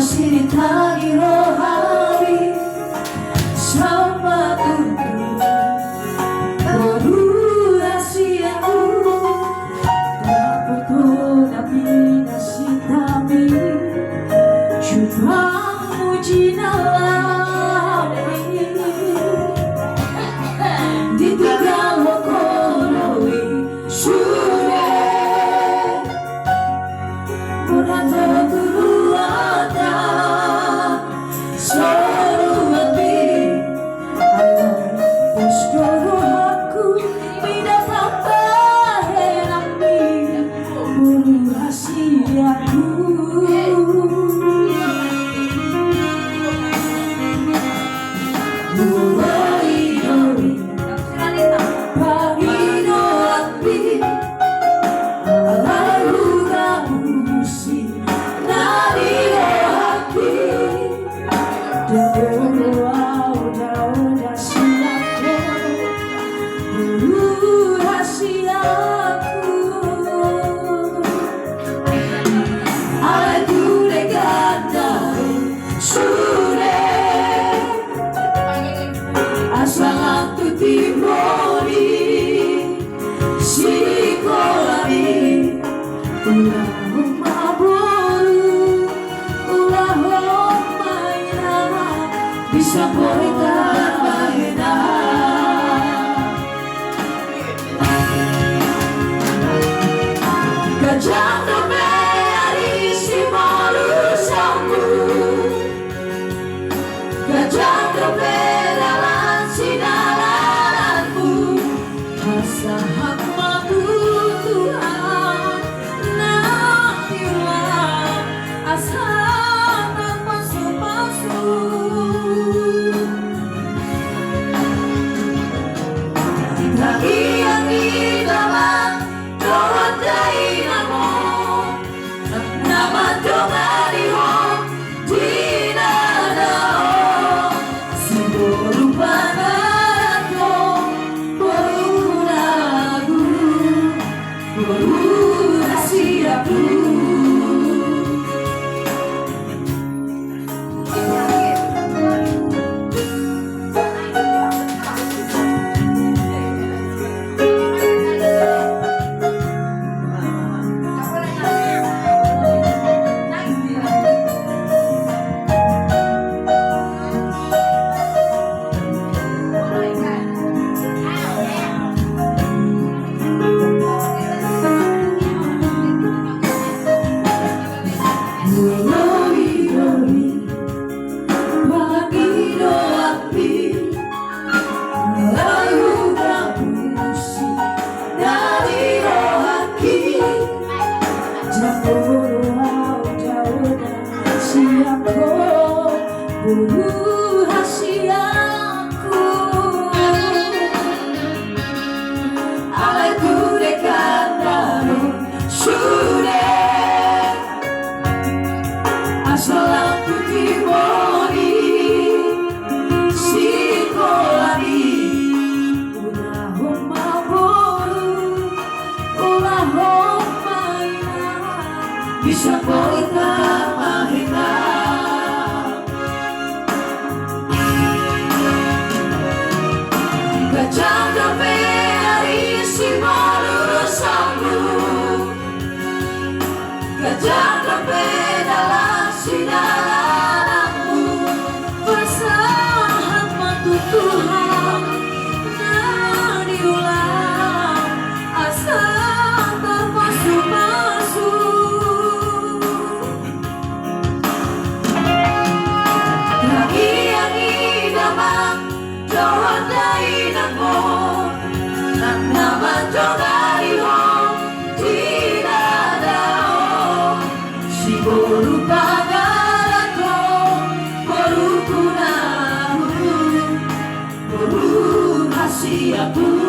知りたいrohani sama tubuh baru rahsiaku tak pernah binasi tapi coba muji nalami di tiga lokoloi sudah berada berada seluruh hati seluruh aku tidak apa enami berahsiaku Asal tu timoni sikolani Allahumma boru Allahumma ina bisa poita maina Gajah dobe ari si malu sambu Gajah dobe sinaranmu asa hikmatmu Tuhan nabilah asa lagi yang di dalam doa dainamu nama doa dihom dinadao sebelum rahsiaku alaiku dekat dalam sudah asal aku timoni sikolani Allahumma boru Allahumma ina bisa poita mahina Gajah dobe ari si malu sambu Gajah dobe dalam sinaranmu bersahat matu Tuhan nadiulah asa termasuk-masuk lagi yang idaman doa dainamu nama doa dihom dinadao si boru pagarato boru kunamu boru rahsiaku